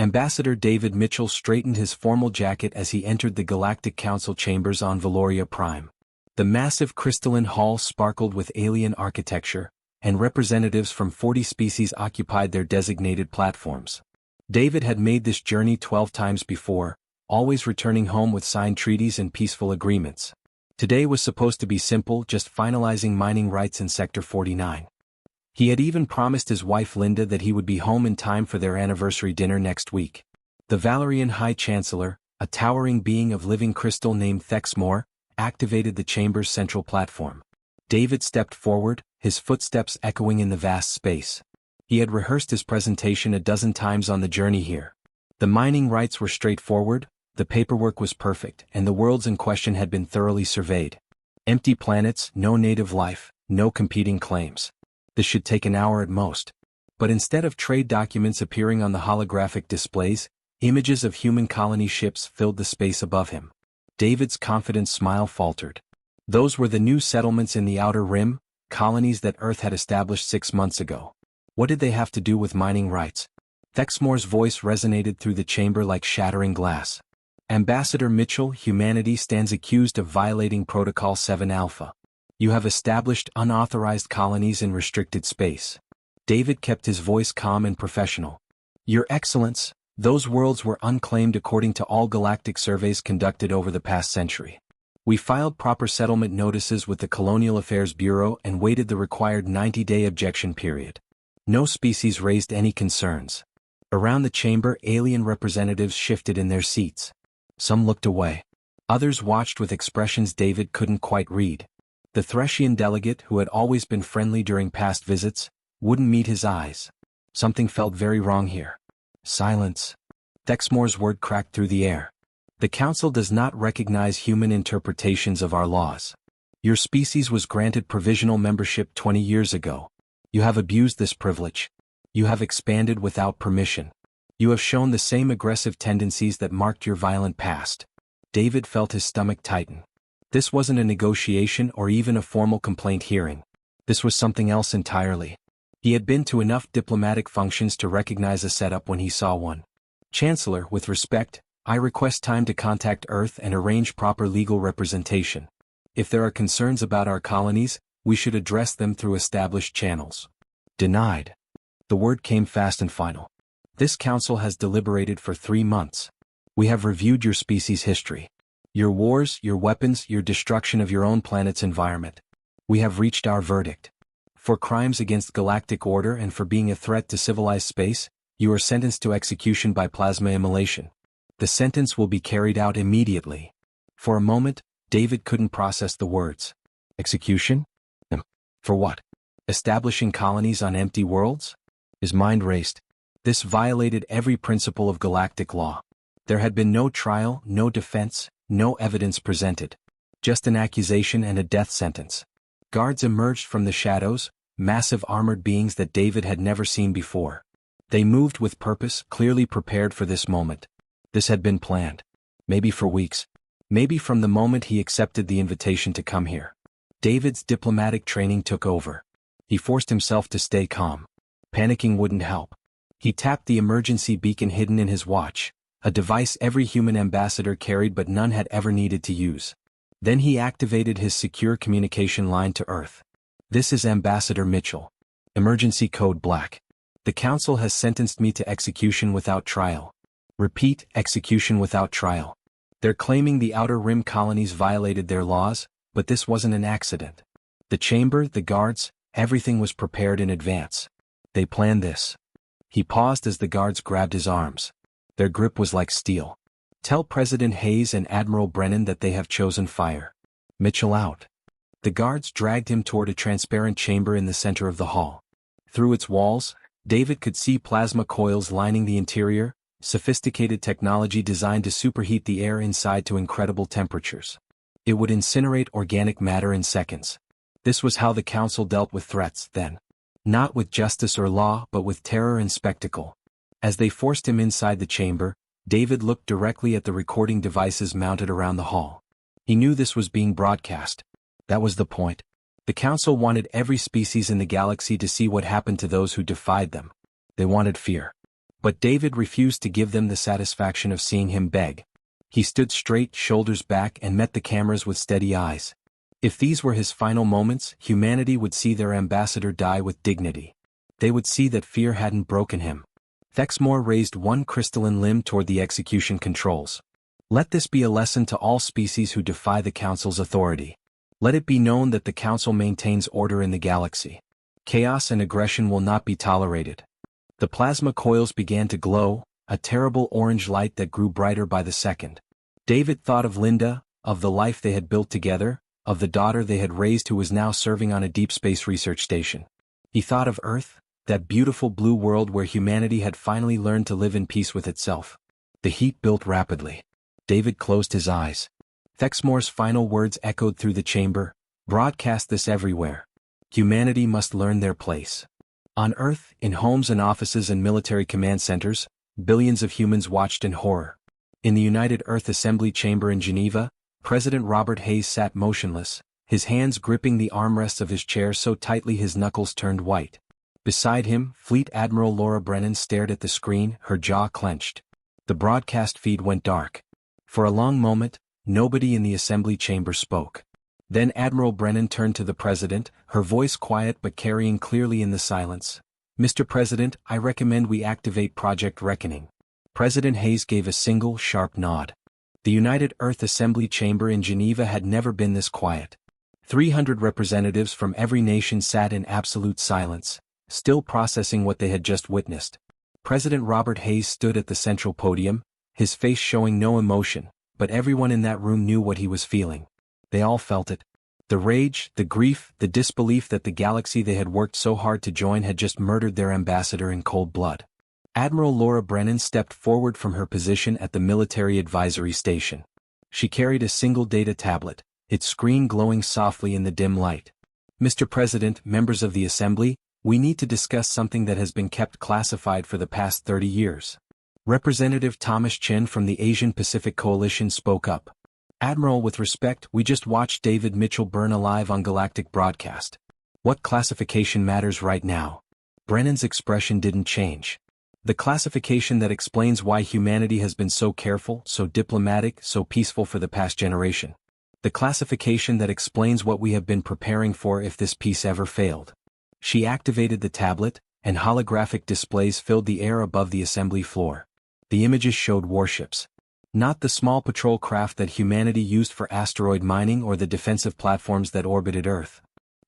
Ambassador David Mitchell straightened his formal jacket as he entered the Galactic Council chambers on Valoria Prime. The massive crystalline hall sparkled with alien architecture, and representatives from 40 species occupied their designated platforms. David had made this journey 12 times before, always returning home with signed treaties and peaceful agreements. Today was supposed to be simple, just finalizing mining rights in Sector 49. He had even promised his wife Linda that he would be home in time for their anniversary dinner next week. The Valerian High Chancellor, a towering being of living crystal named Thexmore, activated the chamber's central platform. David stepped forward, his footsteps echoing in the vast space. He had rehearsed his presentation a dozen times on the journey here. The mining rights were straightforward, the paperwork was perfect, and the worlds in question had been thoroughly surveyed. Empty planets, no native life, no competing claims. This should take an hour at most. But instead of trade documents appearing on the holographic displays, images of human colony ships filled the space above him. David's confident smile faltered. Those were the new settlements in the Outer Rim, colonies that Earth had established 6 months ago. What did they have to do with mining rights? Thexmore's voice resonated through the chamber like shattering glass. Ambassador Mitchell, humanity stands accused of violating Protocol 7 Alpha. You have established unauthorized colonies in restricted space. David kept his voice calm and professional. Your Excellence, those worlds were unclaimed according to all galactic surveys conducted over the past century. We filed proper settlement notices with the Colonial Affairs Bureau and waited the required 90-day objection period. No species raised any concerns. Around the chamber, alien representatives shifted in their seats. Some looked away. Others watched with expressions David couldn't quite read. The Threshian delegate, who had always been friendly during past visits, wouldn't meet his eyes. Something felt very wrong here. Silence. Thexmore's word cracked through the air. The Council does not recognize human interpretations of our laws. Your species was granted provisional membership 20 years ago. You have abused this privilege. You have expanded without permission. You have shown the same aggressive tendencies that marked your violent past. David felt his stomach tighten. This wasn't a negotiation or even a formal complaint hearing. This was something else entirely. He had been to enough diplomatic functions to recognize a setup when he saw one. Chancellor, with respect, I request time to contact Earth and arrange proper legal representation. If there are concerns about our colonies, we should address them through established channels. Denied. The word came fast and final. This council has deliberated for 3 months. We have reviewed your species' history. Your wars, your weapons, your destruction of your own planet's environment. We have reached our verdict. For crimes against galactic order and for being a threat to civilized space, you are sentenced to execution by plasma immolation. The sentence will be carried out immediately. For a moment, David couldn't process the words. Execution? For what? Establishing colonies on empty worlds? His mind raced. This violated every principle of galactic law. There had been no trial, no defense, no evidence presented. Just an accusation and a death sentence. Guards emerged from the shadows, massive armored beings that David had never seen before. They moved with purpose, clearly prepared for this moment. This had been planned. Maybe for weeks. Maybe from the moment he accepted the invitation to come here. David's diplomatic training took over. He forced himself to stay calm. Panicking wouldn't help. He tapped the emergency beacon hidden in his watch, a device every human ambassador carried but none had ever needed to use. Then he activated his secure communication line to Earth. This is Ambassador Mitchell. Emergency code Black. The Council has sentenced me to execution without trial. Repeat, execution without trial. They're claiming the Outer Rim colonies violated their laws, but this wasn't an accident. The chamber, the guards, everything was prepared in advance. They planned this. He paused as the guards grabbed his arms. Their grip was like steel. Tell President Hayes and Admiral Brennan that they have chosen fire. Mitchell out. The guards dragged him toward a transparent chamber in the center of the hall. Through its walls, David could see plasma coils lining the interior, sophisticated technology designed to superheat the air inside to incredible temperatures. It would incinerate organic matter in seconds. This was how the Council dealt with threats then. Not with justice or law, but with terror and spectacle. As they forced him inside the chamber, David looked directly at the recording devices mounted around the hall. He knew this was being broadcast. That was the point. The Council wanted every species in the galaxy to see what happened to those who defied them. They wanted fear. But David refused to give them the satisfaction of seeing him beg. He stood straight, shoulders back, and met the cameras with steady eyes. If these were his final moments, humanity would see their ambassador die with dignity. They would see that fear hadn't broken him. Thexmore raised one crystalline limb toward the execution controls. Let this be a lesson to all species who defy the Council's authority. Let it be known that the Council maintains order in the galaxy. Chaos and aggression will not be tolerated. The plasma coils began to glow, a terrible orange light that grew brighter by the second. David thought of Linda, of the life they had built together, of the daughter they had raised who was now serving on a deep space research station. He thought of Earth, that beautiful blue world where humanity had finally learned to live in peace with itself. The heat built rapidly. David closed his eyes. Thexmore's final words echoed through the chamber, "Broadcast this everywhere. Humanity must learn their place." On Earth, in homes and offices and military command centers, billions of humans watched in horror. In the United Earth Assembly Chamber in Geneva, President Robert Hayes sat motionless, his hands gripping the armrests of his chair so tightly his knuckles turned white. Beside him, Fleet Admiral Laura Brennan stared at the screen, her jaw clenched. The broadcast feed went dark. For a long moment, nobody in the assembly chamber spoke. Then Admiral Brennan turned to the president, her voice quiet but carrying clearly in the silence. "Mr. President, I recommend we activate Project Reckoning." President Hayes gave a single, sharp nod. The United Earth Assembly Chamber in Geneva had never been this quiet. 300 representatives from every nation sat in absolute silence, still processing what they had just witnessed. President Robert Hayes stood at the central podium, his face showing no emotion, but everyone in that room knew what he was feeling. They all felt it. The rage, the grief, the disbelief that the galaxy they had worked so hard to join had just murdered their ambassador in cold blood. Admiral Laura Brennan stepped forward from her position at the military advisory station. She carried a single data tablet, its screen glowing softly in the dim light. "Mr. President, members of the Assembly, we need to discuss something that has been kept classified for the past 30 years. Representative Thomas Chen from the Asian Pacific Coalition spoke up. "Admiral, with respect, we just watched David Mitchell burn alive on Galactic broadcast. What classification matters right now?" Brennan's expression didn't change. "The classification that explains why humanity has been so careful, so diplomatic, so peaceful for the past generation. The classification that explains what we have been preparing for if this peace ever failed." She activated the tablet, and holographic displays filled the air above the assembly floor. The images showed warships. Not the small patrol craft that humanity used for asteroid mining or the defensive platforms that orbited Earth.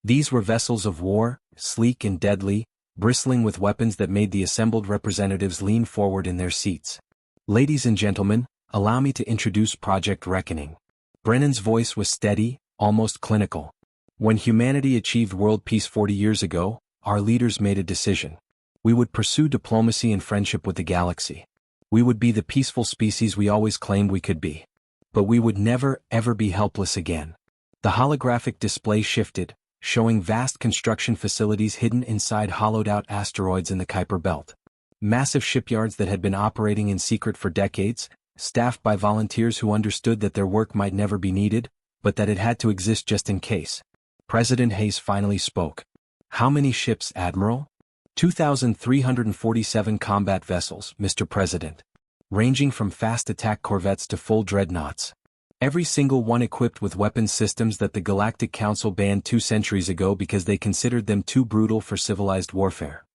These were vessels of war, sleek and deadly, bristling with weapons that made the assembled representatives lean forward in their seats. "Ladies and gentlemen, allow me to introduce Project Reckoning." Brennan's voice was steady, almost clinical. "When humanity achieved world peace 40 years ago, our leaders made a decision. We would pursue diplomacy and friendship with the galaxy. We would be the peaceful species we always claimed we could be. But we would never, ever be helpless again." The holographic display shifted, showing vast construction facilities hidden inside hollowed-out asteroids in the Kuiper Belt. Massive shipyards that had been operating in secret for decades, staffed by volunteers who understood that their work might never be needed, but that it had to exist just in case. President Hayes finally spoke. "How many ships, Admiral?" 2,347 combat vessels, Mr. President. Ranging from fast attack corvettes to full dreadnoughts. Every single one equipped with weapons systems that the Galactic Council banned 2 centuries ago because they considered them too brutal for civilized warfare.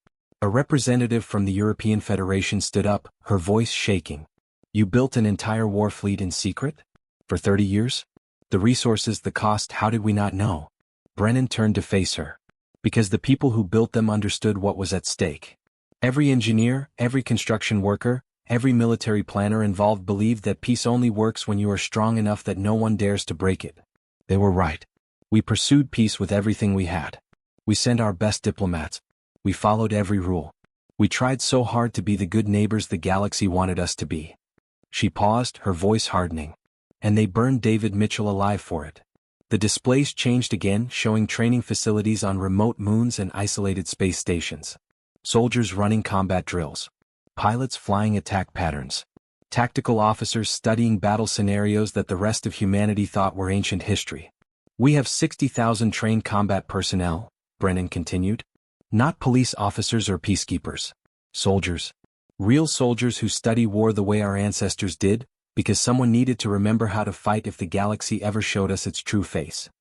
A representative from the European Federation stood up, her voice shaking. "You built an entire war fleet in secret? For 30 years? The resources, the cost, how did we not know?" Brennan turned to face her. "Because the people who built them understood what was at stake. Every engineer, every construction worker, every military planner involved believed that peace only works when you are strong enough that no one dares to break it. They were right. We pursued peace with everything we had. We sent our best diplomats. We followed every rule. We tried so hard to be the good neighbors the galaxy wanted us to be." She paused, her voice hardening. "And they burned David Mitchell alive for it." The displays changed again, showing training facilities on remote moons and isolated space stations. Soldiers running combat drills. Pilots flying attack patterns. Tactical officers studying battle scenarios that the rest of humanity thought were ancient history. "We have 60,000 trained combat personnel," Brennan continued. "Not police officers or peacekeepers. Soldiers. Real soldiers who study war the way our ancestors did, because someone needed to remember how to fight if the galaxy ever showed us its true face.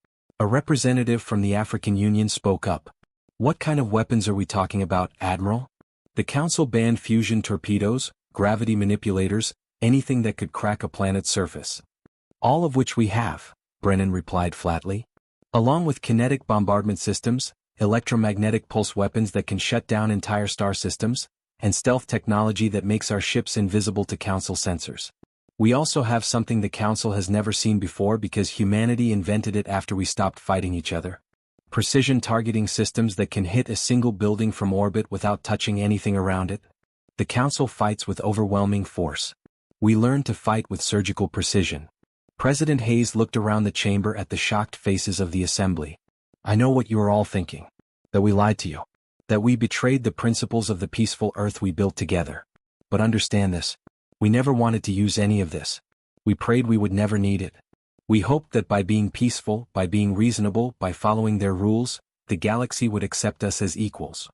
A representative from the African Union spoke up. What kind of weapons are we talking about, Admiral? The Council banned fusion torpedoes, gravity manipulators, anything that could crack a planet's surface. All of which we have, Brennan replied flatly. Along with kinetic bombardment systems, electromagnetic pulse weapons that can shut down entire star systems, and stealth technology that makes our ships invisible to Council sensors. We also have something the Council has never seen before because humanity invented it after we stopped fighting each other. Precision targeting systems that can hit a single building from orbit without touching anything around it. The Council fights with overwhelming force. We learn to fight with surgical precision. President Hayes looked around the chamber at the shocked faces of the assembly. I know what you are all thinking. That we lied to you. That we betrayed the principles of the peaceful Earth we built together. But understand this. We never wanted to use any of this. We prayed we would never need it. We hoped that by being peaceful, by being reasonable, by following their rules, the galaxy would accept us as equals.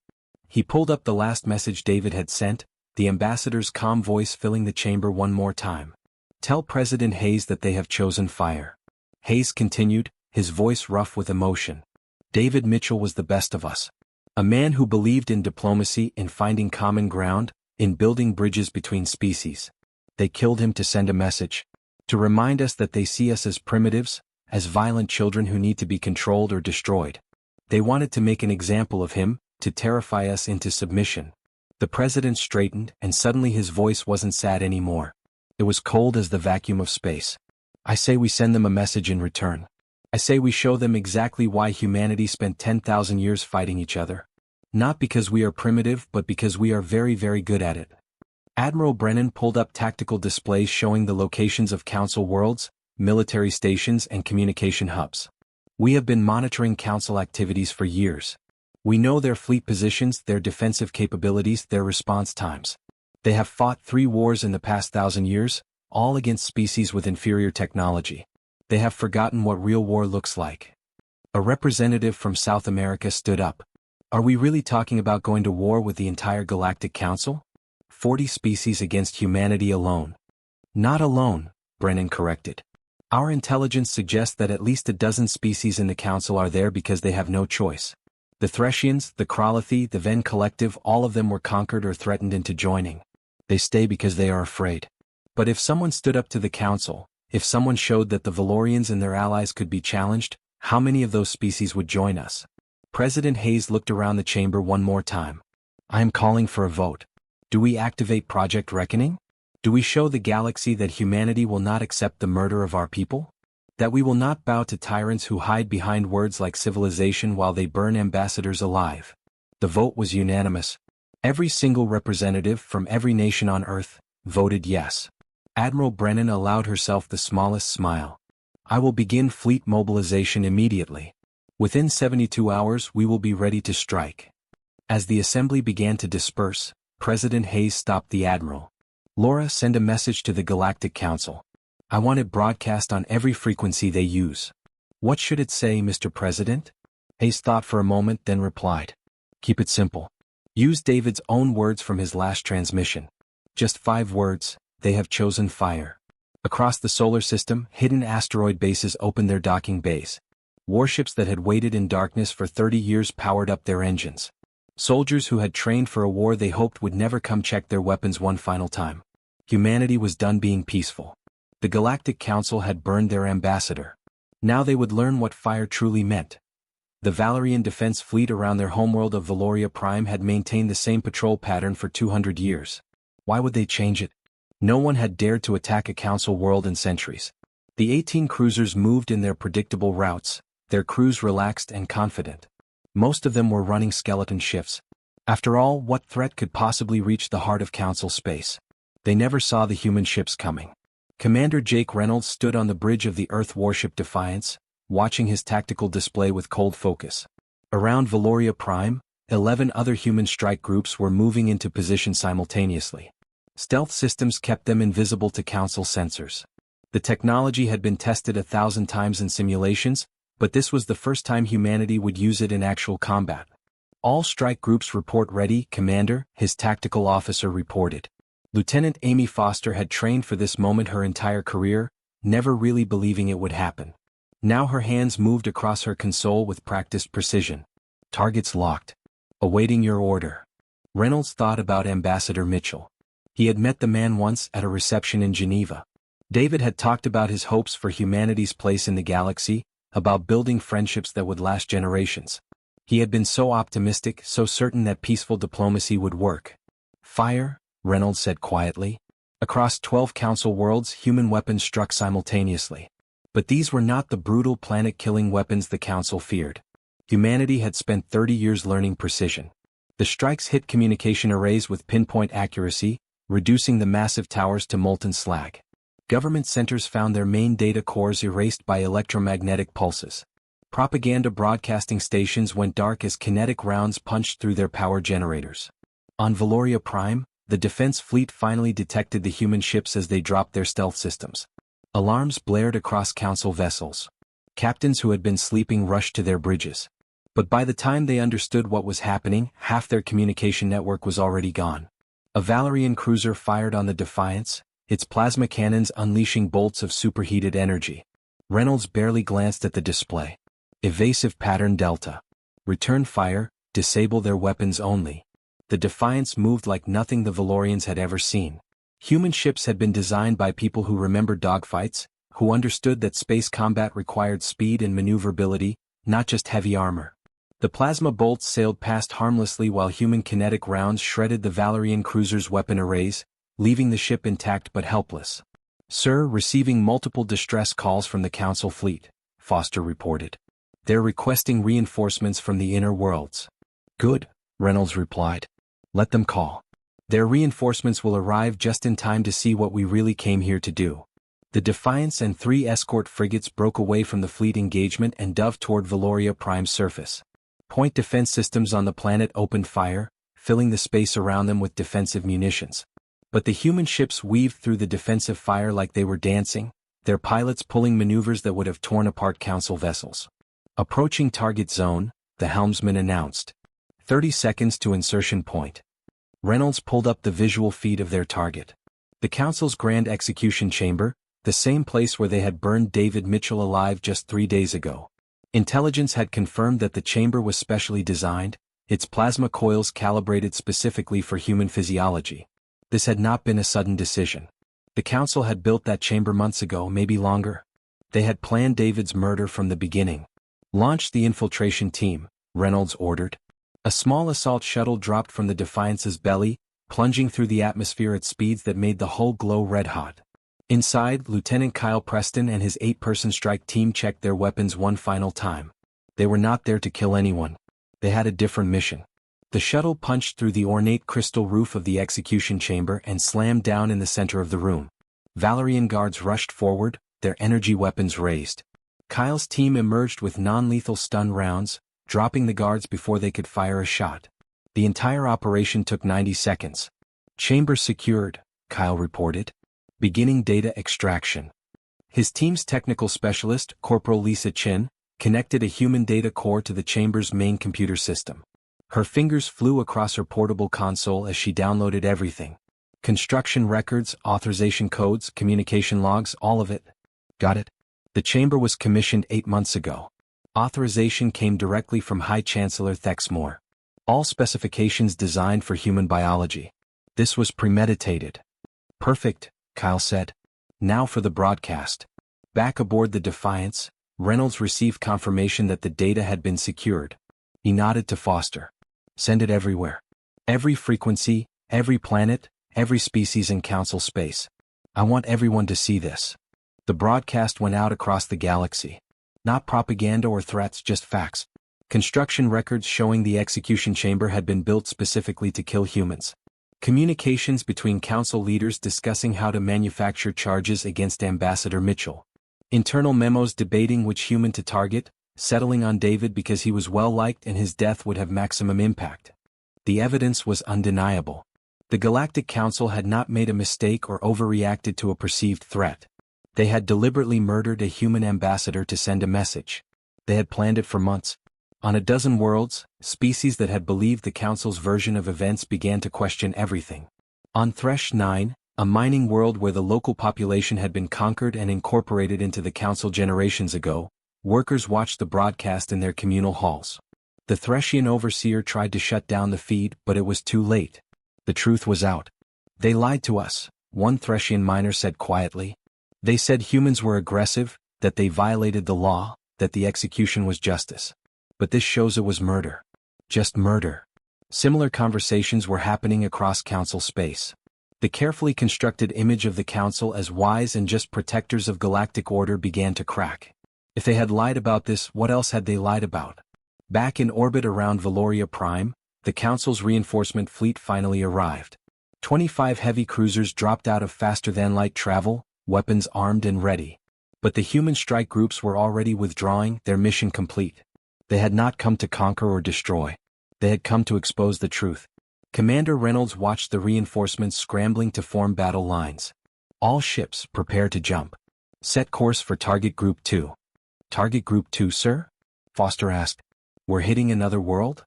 He pulled up the last message David had sent, the ambassador's calm voice filling the chamber one more time. Tell President Hayes that they have chosen fire. Hayes continued, his voice rough with emotion. David Mitchell was the best of us. A man who believed in diplomacy, in finding common ground, in building bridges between species. They killed him to send a message. To remind us that they see us as primitives, as violent children who need to be controlled or destroyed. They wanted to make an example of him, to terrify us into submission. The president straightened, and suddenly his voice wasn't sad anymore. It was cold as the vacuum of space. I say we send them a message in return. I say we show them exactly why humanity spent 10,000 years fighting each other. Not because we are primitive but because we are very, very good at it. Admiral Brennan pulled up tactical displays showing the locations of Council worlds, military stations and communication hubs. We have been monitoring Council activities for years. We know their fleet positions, their defensive capabilities, their response times. They have fought 3 wars in the past 1,000 years, all against species with inferior technology. They have forgotten what real war looks like. A representative from South America stood up. Are we really talking about going to war with the entire Galactic Council? 40 species against humanity alone. Not alone, Brennan corrected. Our intelligence suggests that at least a dozen species in the Council are there because they have no choice. The Threshians, the Kralathi, the Ven Collective, all of them were conquered or threatened into joining. They stay because they are afraid. But if someone stood up to the Council, if someone showed that the Valorians and their allies could be challenged, how many of those species would join us? President Hayes looked around the chamber one more time. I am calling for a vote. Do we activate Project Reckoning? Do we show the galaxy that humanity will not accept the murder of our people? That we will not bow to tyrants who hide behind words like civilization while they burn ambassadors alive? The vote was unanimous. Every single representative from every nation on Earth voted yes. Admiral Brennan allowed herself the smallest smile. I will begin fleet mobilization immediately. Within 72 hours we will be ready to strike. As the assembly began to disperse, President Hayes stopped the Admiral. Laura, send a message to the Galactic Council. I want it broadcast on every frequency they use. What should it say, Mr. President? Hayes thought for a moment then replied. Keep it simple. Use David's own words from his last transmission. Just 5 words, they have chosen fire. Across the solar system, hidden asteroid bases opened their docking bays. Warships that had waited in darkness for 30 years powered up their engines. Soldiers who had trained for a war they hoped would never come check their weapons one final time. Humanity was done being peaceful. The Galactic Council had burned their ambassador. Now they would learn what fire truly meant. The Valerian defense fleet around their homeworld of Valoria Prime had maintained the same patrol pattern for 200 years. Why would they change it? No one had dared to attack a Council world in centuries. The 18 cruisers moved in their predictable routes, their crews relaxed and confident. Most of them were running skeleton shifts. After all, what threat could possibly reach the heart of Council space? They never saw the human ships coming. Commander Jake Reynolds stood on the bridge of the Earth warship Defiance, watching his tactical display with cold focus. Around Valoria Prime, 11 other human strike groups were moving into position simultaneously. Stealth systems kept them invisible to Council sensors. The technology had been tested 1,000 times in simulations, but this was the first time humanity would use it in actual combat. All strike groups report ready, Commander, his tactical officer reported. Lieutenant Amy Foster had trained for this moment her entire career, never really believing it would happen. Now her hands moved across her console with practiced precision. Targets locked. Awaiting your order. Reynolds thought about Ambassador Mitchell. He had met the man once at a reception in Geneva. David had talked about his hopes for humanity's place in the galaxy, about building friendships that would last generations. He had been so optimistic, so certain that peaceful diplomacy would work. Fire, Reynolds said quietly. Across 12 Council worlds, human weapons struck simultaneously. But these were not the brutal planet-killing weapons the Council feared. Humanity had spent 30 years learning precision. The strikes hit communication arrays with pinpoint accuracy, reducing the massive towers to molten slag. Government centers found their main data cores erased by electromagnetic pulses. Propaganda broadcasting stations went dark as kinetic rounds punched through their power generators. On Valoria Prime, the defense fleet finally detected the human ships as they dropped their stealth systems. Alarms blared across Council vessels. Captains who had been sleeping rushed to their bridges. But by the time they understood what was happening, half their communication network was already gone. A Valerian cruiser fired on the Defiance, its plasma cannons unleashing bolts of superheated energy. Reynolds barely glanced at the display. Evasive pattern Delta. Return fire, disable their weapons only. The Defiance moved like nothing the Valorians had ever seen. Human ships had been designed by people who remembered dogfights, who understood that space combat required speed and maneuverability, not just heavy armor. The plasma bolts sailed past harmlessly while human kinetic rounds shredded the Valerian cruiser's weapon arrays, leaving the ship intact but helpless. Sir, receiving multiple distress calls from the Council fleet, Foster reported. They're requesting reinforcements from the inner worlds. Good, Reynolds replied. Let them call. Their reinforcements will arrive just in time to see what we really came here to do. The Defiance and 3 escort frigates broke away from the fleet engagement and dove toward Valoria Prime's surface. Point defense systems on the planet opened fire, filling the space around them with defensive munitions. But the human ships weaved through the defensive fire like they were dancing, their pilots pulling maneuvers that would have torn apart Council vessels. Approaching target zone, the helmsman announced. 30 seconds to insertion point. Reynolds pulled up the visual feed of their target. The Council's Grand Execution Chamber, the same place where they had burned David Mitchell alive just 3 days ago. Intelligence had confirmed that the chamber was specially designed, its plasma coils calibrated specifically for human physiology. This had not been a sudden decision. The Council had built that chamber months ago, maybe longer. They had planned David's murder from the beginning. Launch the infiltration team, Reynolds ordered. A small assault shuttle dropped from the Defiance's belly, plunging through the atmosphere at speeds that made the hull glow red-hot. Inside, Lieutenant Kyle Preston and his 8-person strike team checked their weapons one final time. They were not there to kill anyone. They had a different mission. The shuttle punched through the ornate crystal roof of the execution chamber and slammed down in the center of the room. Valerian guards rushed forward, their energy weapons raised. Kyle's team emerged with non-lethal stun rounds, dropping the guards before they could fire a shot. The entire operation took 90 seconds. Chamber secured, Kyle reported. Beginning data extraction. His team's technical specialist, Corporal Lisa Chin, connected a human data core to the chamber's main computer system. Her fingers flew across her portable console as she downloaded everything. Construction records, authorization codes, communication logs, all of it. Got it? The chamber was commissioned 8 months ago. Authorization came directly from High Chancellor Thexmore. All specifications designed for human biology. This was premeditated. Perfect, Kyle said. Now for the broadcast. Back aboard the Defiance, Reynolds received confirmation that the data had been secured. He nodded to Foster. Send it everywhere. Every frequency, every planet, every species in Council space. I want everyone to see this. The broadcast went out across the galaxy. Not propaganda or threats, just facts. Construction records showing the execution chamber had been built specifically to kill humans. Communications between Council leaders discussing how to manufacture charges against Ambassador Mitchell. Internal memos debating which human to target, settling on David because he was well-liked and his death would have maximum impact. The evidence was undeniable. The Galactic Council had not made a mistake or overreacted to a perceived threat. They had deliberately murdered a human ambassador to send a message. They had planned it for months. On a dozen worlds, species that had believed the Council's version of events began to question everything. On Thresh 9, a mining world where the local population had been conquered and incorporated into the Council generations ago, workers watched the broadcast in their communal halls. The Threshian overseer tried to shut down the feed, but it was too late. The truth was out. "They lied to us," one Threshian miner said quietly. "They said humans were aggressive, that they violated the law, that the execution was justice. But this shows it was murder. Just murder." Similar conversations were happening across Council space. The carefully constructed image of the Council as wise and just protectors of galactic order began to crack. If they had lied about this, what else had they lied about? Back in orbit around Valoria Prime, the Council's reinforcement fleet finally arrived. 25 heavy cruisers dropped out of faster-than-light travel, weapons armed and ready. But the human strike groups were already withdrawing, their mission complete. They had not come to conquer or destroy. They had come to expose the truth. Commander Reynolds watched the reinforcements scrambling to form battle lines. "All ships, prepare to jump. Set course for Target Group 2. "Target Group 2, sir?" Foster asked. "We're hitting another world?"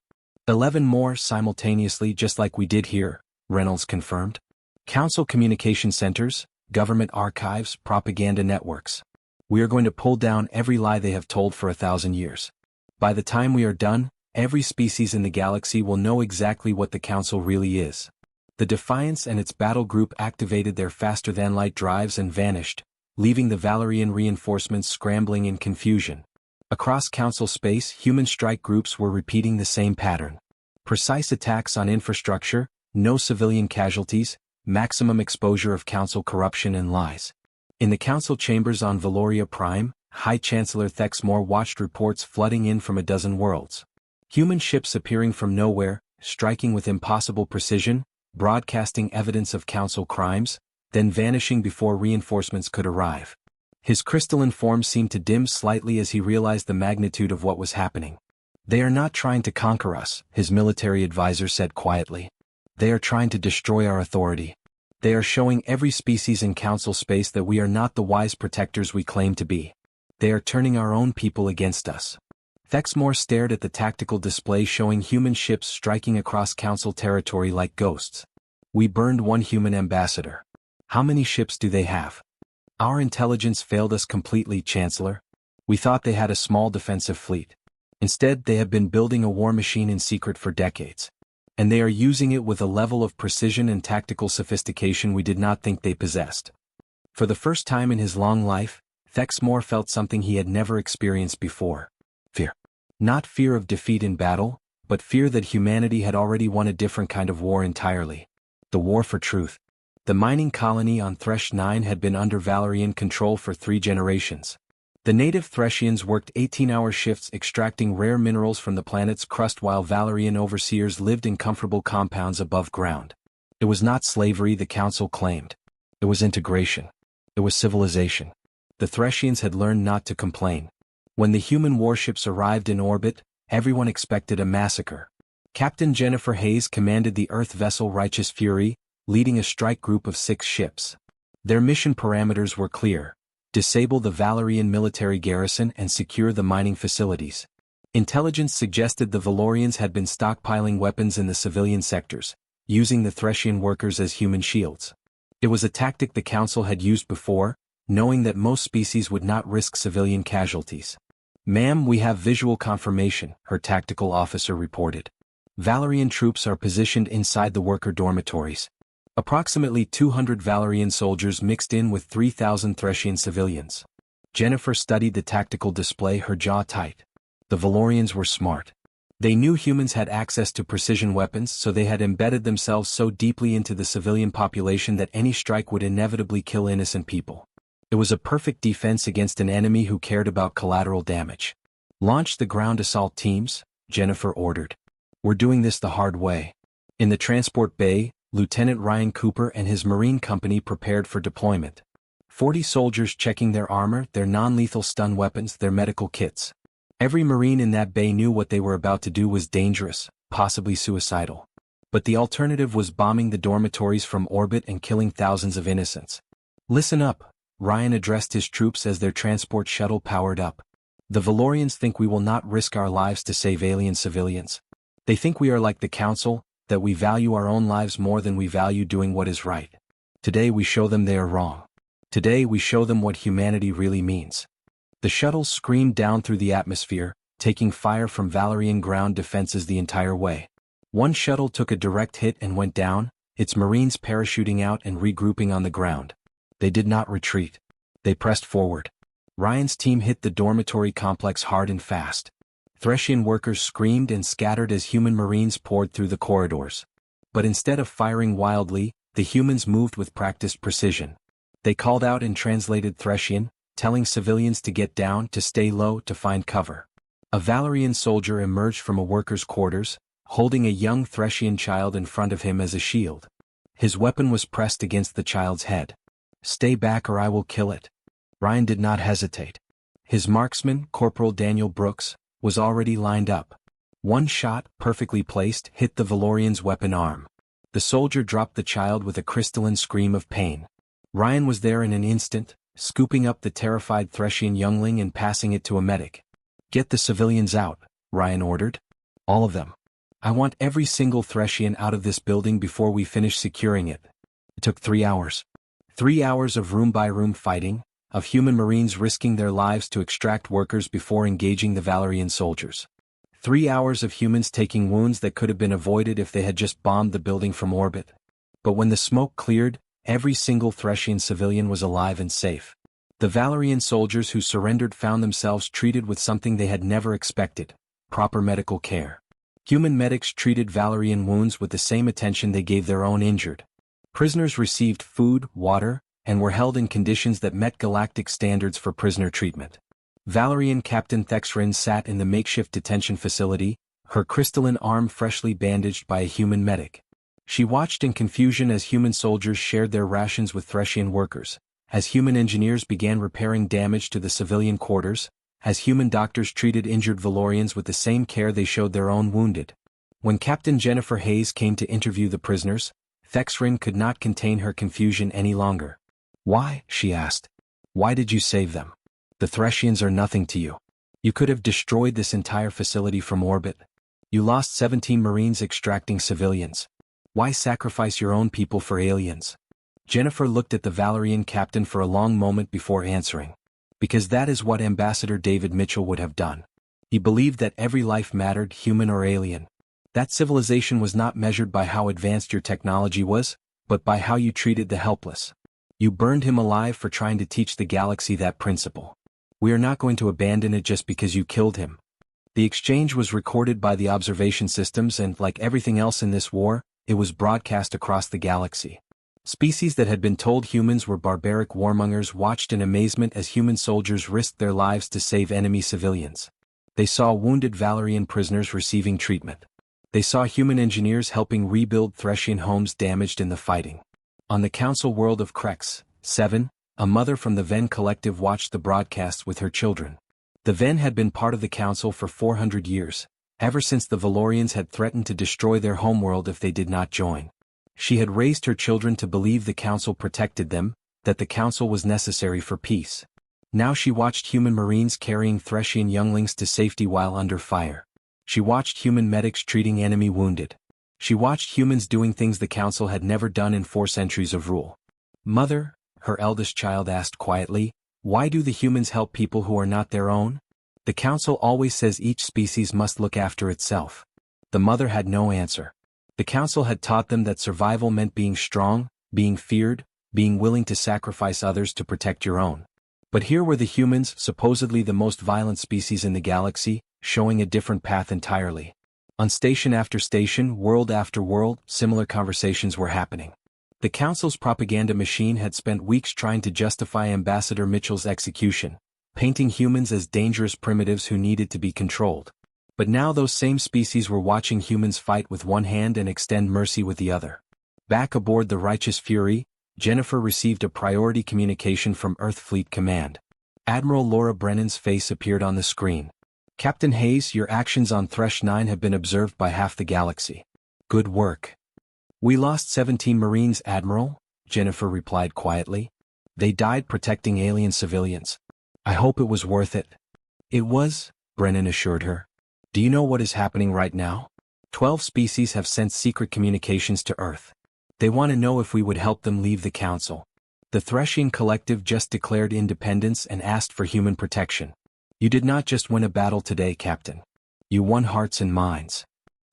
11 more simultaneously, just like we did here, Reynolds confirmed. "Council communication centers, government archives, propaganda networks. We are going to pull down every lie they have told for 1,000 years. By the time we are done, every species in the galaxy will know exactly what the Council really is." The Defiance and its battle group activated their faster-than-light drives and vanished, leaving the Valerian reinforcements scrambling in confusion. Across Council space, human strike groups were repeating the same pattern. Precise attacks on infrastructure, no civilian casualties, maximum exposure of Council corruption and lies. In the Council chambers on Valoria Prime, High Chancellor Thexmore watched reports flooding in from a dozen worlds. Human ships appearing from nowhere, striking with impossible precision, broadcasting evidence of Council crimes, then vanishing before reinforcements could arrive. His crystalline form seemed to dim slightly as he realized the magnitude of what was happening. "They are not trying to conquer us," his military advisor said quietly. "They are trying to destroy our authority. They are showing every species in Council space that we are not the wise protectors we claim to be. They are turning our own people against us." Thexmore stared at the tactical display showing human ships striking across Council territory like ghosts. "We burned one human ambassador. How many ships do they have?" "Our intelligence failed us completely, Chancellor. We thought they had a small defensive fleet. Instead, they have been building a war machine in secret for decades. And they are using it with a level of precision and tactical sophistication we did not think they possessed." For the first time in his long life, Thexmore felt something he had never experienced before. Fear. Not fear of defeat in battle, but fear that humanity had already won a different kind of war entirely. The war for truth. The mining colony on Thresh 9 had been under Valerian control for 3 generations. The native Threshians worked 18-hour shifts extracting rare minerals from the planet's crust while Valerian overseers lived in comfortable compounds above ground. It was not slavery, the Council claimed. It was integration. It was civilization. The Threshians had learned not to complain. When the human warships arrived in orbit, everyone expected a massacre. Captain Jennifer Hayes commanded the Earth vessel Righteous Fury, leading a strike group of 6 ships. Their mission parameters were clear: disable the Valerian military garrison and secure the mining facilities. Intelligence suggested the Valorians had been stockpiling weapons in the civilian sectors, using the Threshian workers as human shields. It was a tactic the Council had used before, knowing that most species would not risk civilian casualties. "Ma'am, we have visual confirmation," her tactical officer reported. "Valerian troops are positioned inside the worker dormitories. Approximately 200 Valerian soldiers mixed in with 3,000 Threshian civilians." Jennifer studied the tactical display, her jaw tight. The Valorians were smart. They knew humans had access to precision weapons, so they had embedded themselves so deeply into the civilian population that any strike would inevitably kill innocent people. It was a perfect defense against an enemy who cared about collateral damage. "Launch the ground assault teams," Jennifer ordered. "We're doing this the hard way." In the transport bay, Lieutenant Ryan Cooper and his Marine company prepared for deployment. 40 soldiers checking their armor, their non-lethal stun weapons, their medical kits. Every Marine in that bay knew what they were about to do was dangerous, possibly suicidal. But the alternative was bombing the dormitories from orbit and killing thousands of innocents. "Listen up," Ryan addressed his troops as their transport shuttle powered up. The Valorians think we will not risk our lives to save alien civilians. They think we are like the Council, that we value our own lives more than we value doing what is right. Today we show them they are wrong. Today we show them what humanity really means. The shuttles screamed down through the atmosphere, taking fire from Valorian ground defenses the entire way. One shuttle took a direct hit and went down, its Marines parachuting out and regrouping on the ground. They did not retreat. They pressed forward. Ryan's team hit the dormitory complex hard and fast. Threshian workers screamed and scattered as human Marines poured through the corridors. But instead of firing wildly, the humans moved with practiced precision. They called out and translated Threshian, telling civilians to get down, to stay low, to find cover. A Valorian soldier emerged from a worker's quarters, holding a young Threshian child in front of him as a shield. His weapon was pressed against the child's head. "Stay back or I will kill it." Ryan did not hesitate. His marksman, Corporal Daniel Brooks, was already lined up. One shot, perfectly placed, hit the Valorian's weapon arm. The soldier dropped the child with a crystalline scream of pain. Ryan was there in an instant, scooping up the terrified Threshian youngling and passing it to a medic. "Get the civilians out," Ryan ordered. "All of them. I want every single Threshian out of this building before we finish securing it." It took 3 hours. 3 hours of room-by-room fighting, of human Marines risking their lives to extract workers before engaging the Valorian soldiers. 3 hours of humans taking wounds that could have been avoided if they had just bombed the building from orbit. But when the smoke cleared, every single Threshian civilian was alive and safe. The Valorian soldiers who surrendered found themselves treated with something they had never expected: proper medical care. Human medics treated Valorian wounds with the same attention they gave their own injured. Prisoners received food, water, and were held in conditions that met galactic standards for prisoner treatment. Valorian Captain Thexrin sat in the makeshift detention facility, her crystalline arm freshly bandaged by a human medic. She watched in confusion as human soldiers shared their rations with Threshian workers, as human engineers began repairing damage to the civilian quarters, as human doctors treated injured Valorians with the same care they showed their own wounded. When Captain Jennifer Hayes came to interview the prisoners, Thexrin could not contain her confusion any longer. "Why?" she asked. "Why did you save them? The Threshians are nothing to you. You could have destroyed this entire facility from orbit. You lost 17 Marines extracting civilians. Why sacrifice your own people for aliens?" Jennifer looked at the Valorian captain for a long moment before answering. "Because that is what Ambassador David Mitchell would have done. He believed that every life mattered, human or alien. That civilization was not measured by how advanced your technology was, but by how you treated the helpless. You burned him alive for trying to teach the galaxy that principle. We are not going to abandon it just because you killed him." The exchange was recorded by the observation systems and, like everything else in this war, it was broadcast across the galaxy. Species that had been told humans were barbaric warmongers watched in amazement as human soldiers risked their lives to save enemy civilians. They saw wounded Valorian prisoners receiving treatment. They saw human engineers helping rebuild Threshian homes damaged in the fighting. On the Council world of Krex 7, a mother from the Ven Collective watched the broadcasts with her children. The Ven had been part of the Council for 400 years, ever since the Valorians had threatened to destroy their homeworld if they did not join. She had raised her children to believe the Council protected them, that the Council was necessary for peace. Now she watched human Marines carrying Threshian younglings to safety while under fire. She watched human medics treating enemy wounded. She watched humans doing things the Council had never done in 4 centuries of rule. "Mother," her eldest child asked quietly, "why do the humans help people who are not their own? The Council always says each species must look after itself." The mother had no answer. The Council had taught them that survival meant being strong, being feared, being willing to sacrifice others to protect your own. But here were the humans, supposedly the most violent species in the galaxy, showing a different path entirely. On station after station, world after world, similar conversations were happening. The Council's propaganda machine had spent weeks trying to justify Ambassador Mitchell's execution, painting humans as dangerous primitives who needed to be controlled. But now those same species were watching humans fight with one hand and extend mercy with the other. Back aboard the Righteous Fury, Jennifer received a priority communication from Earth Fleet Command. Admiral Laura Brennan's face appeared on the screen. "Captain Hayes, your actions on Thresh 9 have been observed by half the galaxy. Good work." "We lost 17 Marines, Admiral," Jennifer replied quietly. "They died protecting alien civilians. I hope it was worth it." It was, Brennan assured her. Do you know what is happening right now? 12 species have sent secret communications to Earth. They want to know if we would help them leave the Council. The Threshian Collective just declared independence and asked for human protection. You did not just win a battle today, Captain. You won hearts and minds.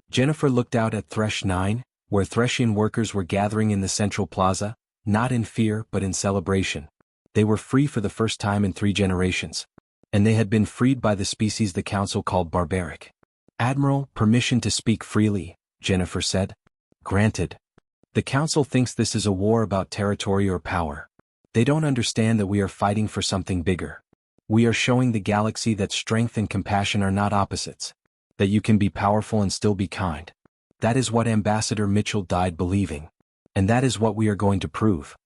Jennifer looked out at Thresh 9, where Threshian workers were gathering in the central plaza, not in fear but in celebration. They were free for the first time in 3 generations. And they had been freed by the species the Council called barbaric. Admiral, permission to speak freely, Jennifer said. Granted. The Council thinks this is a war about territory or power. They don't understand that we are fighting for something bigger. We are showing the galaxy that strength and compassion are not opposites. That you can be powerful and still be kind. That is what Ambassador Mitchell died believing. And that is what we are going to prove.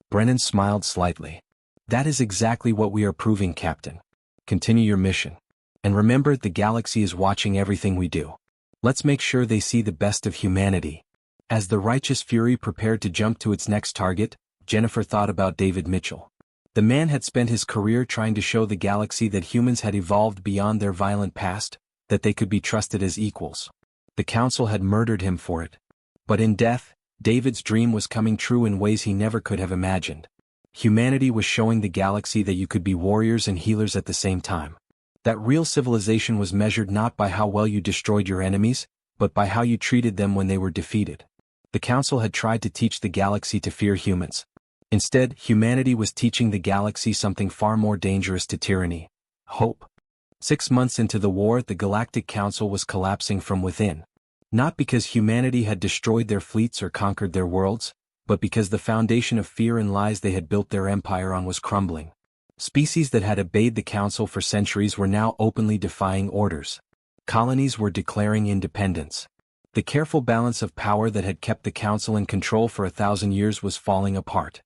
Brennan smiled slightly. That is exactly what we are proving, Captain. Continue your mission. And remember, the galaxy is watching everything we do. Let's make sure they see the best of humanity. As the righteous fury prepared to jump to its next target, Jennifer thought about David Mitchell. The man had spent his career trying to show the galaxy that humans had evolved beyond their violent past, that they could be trusted as equals. The Council had murdered him for it. But in death, David's dream was coming true in ways he never could have imagined. Humanity was showing the galaxy that you could be warriors and healers at the same time. That real civilization was measured not by how well you destroyed your enemies, but by how you treated them when they were defeated. The Council had tried to teach the galaxy to fear humans. Instead, humanity was teaching the galaxy something far more dangerous to tyranny: hope. 6 months into the war, the Galactic Council was collapsing from within. Not because humanity had destroyed their fleets or conquered their worlds, but because the foundation of fear and lies they had built their empire on was crumbling. Species that had obeyed the Council for centuries were now openly defying orders. Colonies were declaring independence. The careful balance of power that had kept the Council in control for 1,000 years was falling apart.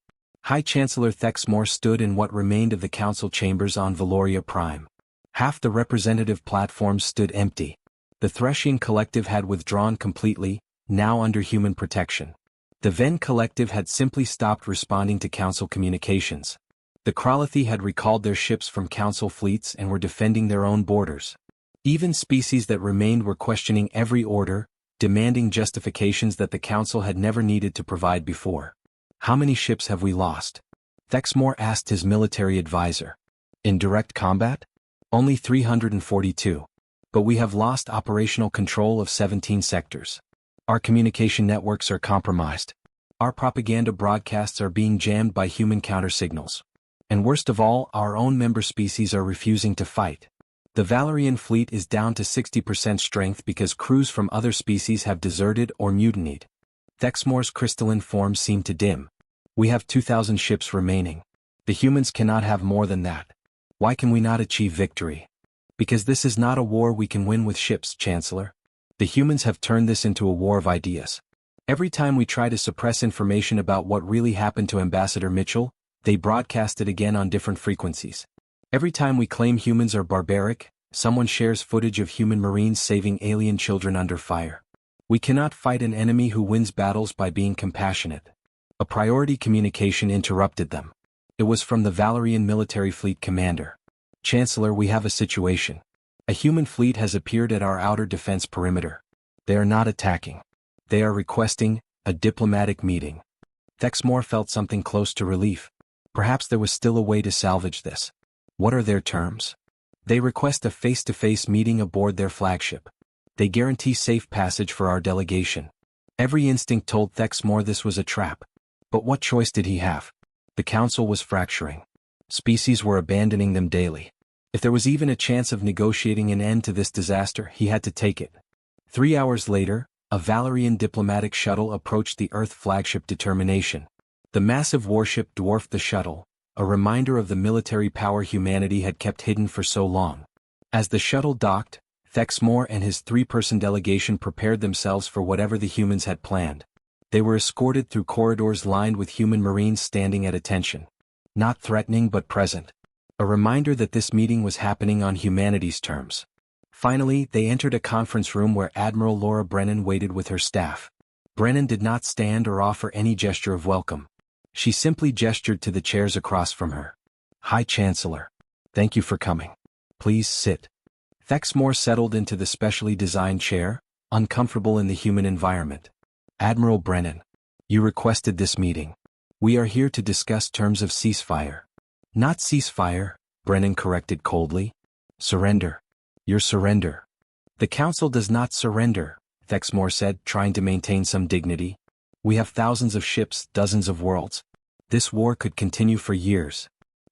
High Chancellor Thexmore stood in what remained of the Council chambers on Valoria Prime. Half the representative platforms stood empty. The Threshian Collective had withdrawn completely, now under human protection. The Ven Collective had simply stopped responding to Council communications. The Kralathi had recalled their ships from Council fleets and were defending their own borders. Even species that remained were questioning every order, demanding justifications that the Council had never needed to provide before. How many ships have we lost? Thexmore asked his military advisor. In direct combat? Only 342. But we have lost operational control of 17 sectors. Our communication networks are compromised. Our propaganda broadcasts are being jammed by human countersignals. And worst of all, our own member species are refusing to fight. The Valerian fleet is down to 60% strength because crews from other species have deserted or mutinied. Thexmore's crystalline form seemed to dim. We have 2,000 ships remaining. The humans cannot have more than that. Why can we not achieve victory? Because this is not a war we can win with ships, Chancellor. The humans have turned this into a war of ideas. Every time we try to suppress information about what really happened to Ambassador Mitchell, they broadcast it again on different frequencies. Every time we claim humans are barbaric, someone shares footage of human marines saving alien children under fire. We cannot fight an enemy who wins battles by being compassionate. A priority communication interrupted them. It was from the Valerian military fleet commander. Chancellor, we have a situation. A human fleet has appeared at our outer defense perimeter. They are not attacking. They are requesting a diplomatic meeting. Thexmore felt something close to relief. Perhaps there was still a way to salvage this. What are their terms? They request a face-to-face meeting aboard their flagship. They guarantee safe passage for our delegation. Every instinct told Thexmore this was a trap. But what choice did he have? The Council was fracturing. Species were abandoning them daily. If there was even a chance of negotiating an end to this disaster, he had to take it. 3 hours later, a Valerian diplomatic shuttle approached the Earth flagship Determination. The massive warship dwarfed the shuttle, a reminder of the military power humanity had kept hidden for so long. As the shuttle docked, Thexmore and his 3-person delegation prepared themselves for whatever the humans had planned. They were escorted through corridors lined with human marines standing at attention. Not threatening but present. A reminder that this meeting was happening on humanity's terms. Finally, they entered a conference room where Admiral Laura Brennan waited with her staff. Brennan did not stand or offer any gesture of welcome. She simply gestured to the chairs across from her. High Chancellor. Thank you for coming. Please sit. Thexmore settled into the specially designed chair, uncomfortable in the human environment. Admiral Brennan. You requested this meeting. We are here to discuss terms of ceasefire. Not ceasefire, Brennan corrected coldly. Surrender. Your surrender. The Council does not surrender, Thexmore said, trying to maintain some dignity. We have thousands of ships, dozens of worlds. This war could continue for years.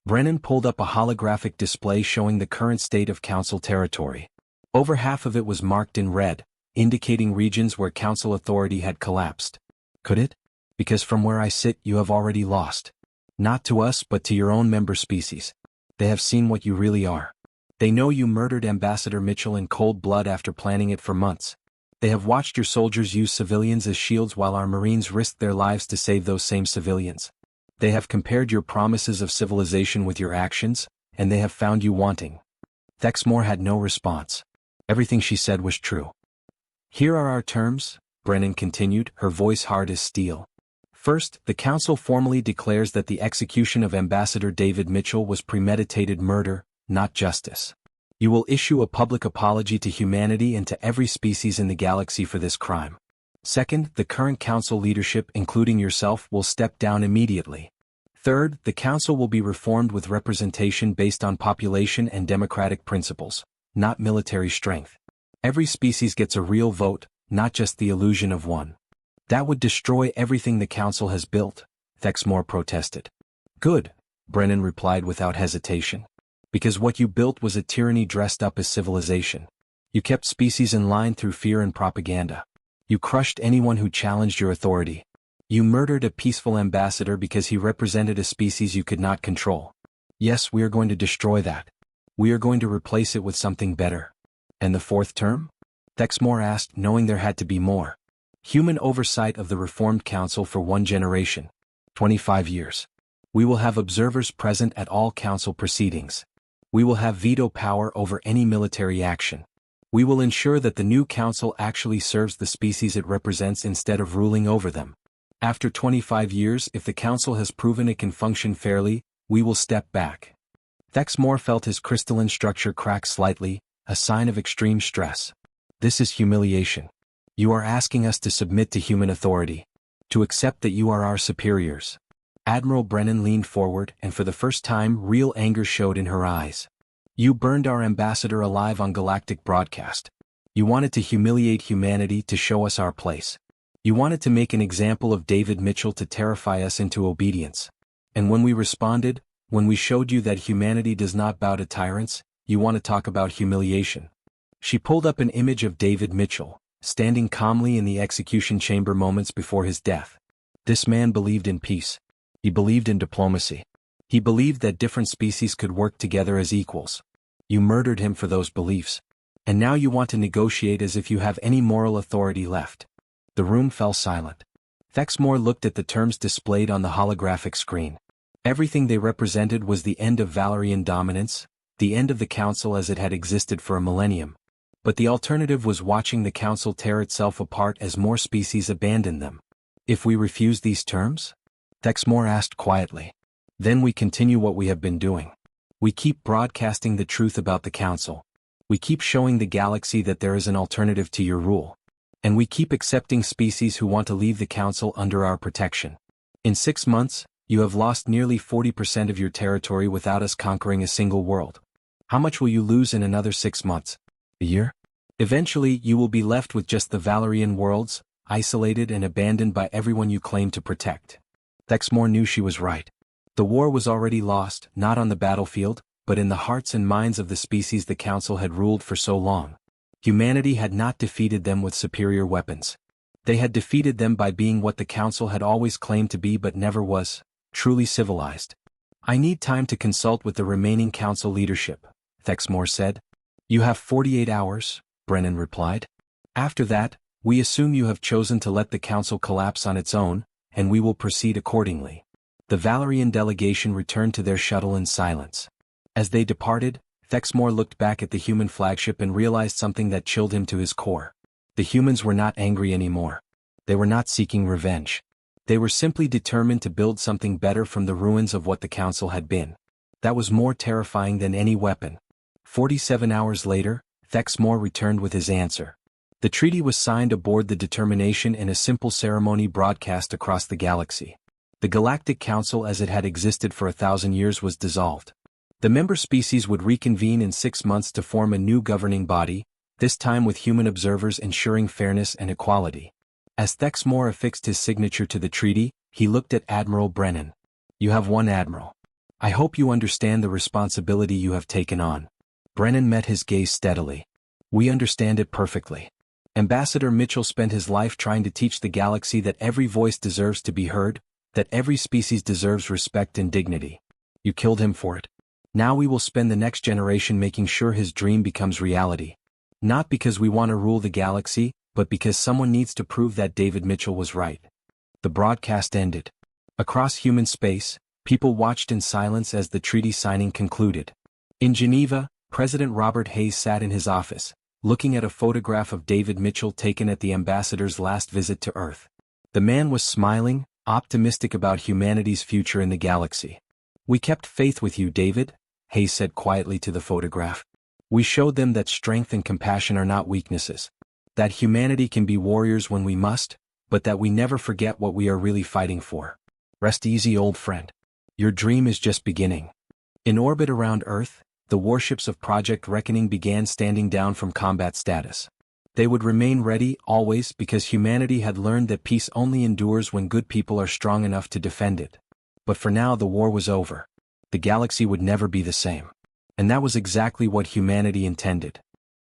Brennan pulled up a holographic display showing the current state of Council territory. Over half of it was marked in red, indicating regions where Council authority had collapsed. Could it? Because from where I sit you have already lost. Not to us but to your own member species. They have seen what you really are. They know you murdered Ambassador Mitchell in cold blood after planning it for months. They have watched your soldiers use civilians as shields while our Marines risked their lives to save those same civilians. They have compared your promises of civilization with your actions, and they have found you wanting. Thexmore had no response. Everything she said was true. Here are our terms, Brennan continued, her voice hard as steel. First, the Council formally declares that the execution of Ambassador David Mitchell was premeditated murder, not justice. You will issue a public apology to humanity and to every species in the galaxy for this crime. Second, the current Council leadership, including yourself, will step down immediately. Third, the Council will be reformed with representation based on population and democratic principles, not military strength. Every species gets a real vote, not just the illusion of one. That would destroy everything the Council has built, Thexmore protested. Good, Brennan replied without hesitation. Because what you built was a tyranny dressed up as civilization. You kept species in line through fear and propaganda. You crushed anyone who challenged your authority. You murdered a peaceful ambassador because he represented a species you could not control. Yes, we are going to destroy that. We are going to replace it with something better. And the fourth term? Thexmore asked, knowing there had to be more. Human oversight of the Reformed Council for 1 generation. 25 years. We will have observers present at all Council proceedings. We will have veto power over any military action. We will ensure that the new Council actually serves the species it represents instead of ruling over them. After 25 years, if the Council has proven it can function fairly, we will step back. Thexmore felt his crystalline structure crack slightly, a sign of extreme stress. This is humiliation. You are asking us to submit to human authority. To accept that you are our superiors. Admiral Brennan leaned forward, and for the first time real anger showed in her eyes. You burned our ambassador alive on Galactic broadcast. You wanted to humiliate humanity to show us our place. You wanted to make an example of David Mitchell to terrify us into obedience. And when we responded, when we showed you that humanity does not bow to tyrants, you want to talk about humiliation. She pulled up an image of David Mitchell, standing calmly in the execution chamber moments before his death. This man believed in peace. He believed in diplomacy. He believed that different species could work together as equals. You murdered him for those beliefs. And now you want to negotiate as if you have any moral authority left. The room fell silent. Thexmore looked at the terms displayed on the holographic screen. Everything they represented was the end of Valerian dominance, the end of the Council as it had existed for a millennium. But the alternative was watching the Council tear itself apart as more species abandoned them. If we refuse these terms? Thexmore asked quietly. Then we continue what we have been doing. We keep broadcasting the truth about the Council. We keep showing the galaxy that there is an alternative to your rule. And we keep accepting species who want to leave the Council under our protection. In 6 months, you have lost nearly 40% of your territory without us conquering a single world. How much will you lose in another 6 months? A year? Eventually, you will be left with just the Valerian worlds, isolated and abandoned by everyone you claim to protect. Thexmore knew she was right. The war was already lost, not on the battlefield, but in the hearts and minds of the species the Council had ruled for so long. Humanity had not defeated them with superior weapons. They had defeated them by being what the Council had always claimed to be but never was, truly civilized. I need time to consult with the remaining Council leadership, Thexmore said. You have 48 hours, Brennan replied. After that, we assume you have chosen to let the Council collapse on its own, and we will proceed accordingly. The Valerian delegation returned to their shuttle in silence. As they departed, Thexmore looked back at the human flagship and realized something that chilled him to his core. The humans were not angry anymore. They were not seeking revenge. They were simply determined to build something better from the ruins of what the Council had been. That was more terrifying than any weapon. 47 hours later, Thexmore returned with his answer. The treaty was signed aboard the Determination in a simple ceremony broadcast across the galaxy. The Galactic Council as it had existed for 1,000 years was dissolved. The member species would reconvene in 6 months to form a new governing body, this time with human observers ensuring fairness and equality. As Thexmore affixed his signature to the treaty, he looked at Admiral Brennan. "You have won, Admiral. I hope you understand the responsibility you have taken on." Brennan met his gaze steadily. "We understand it perfectly. Ambassador Mitchell spent his life trying to teach the galaxy that every voice deserves to be heard, that every species deserves respect and dignity. You killed him for it. Now we will spend the next generation making sure his dream becomes reality. Not because we want to rule the galaxy, but because someone needs to prove that David Mitchell was right." The broadcast ended. Across human space, people watched in silence as the treaty signing concluded. In Geneva, President Robert Hayes sat in his office, looking at a photograph of David Mitchell taken at the ambassador's last visit to Earth. The man was smiling, optimistic about humanity's future in the galaxy. "We kept faith with you, David," Hayes said quietly to the photograph. "We showed them that strength and compassion are not weaknesses. That humanity can be warriors when we must, but that we never forget what we are really fighting for. Rest easy, old friend. Your dream is just beginning." In orbit around Earth, the warships of Project Reckoning began standing down from combat status. They would remain ready, always, because humanity had learned that peace only endures when good people are strong enough to defend it. But for now the war was over. The galaxy would never be the same. And that was exactly what humanity intended.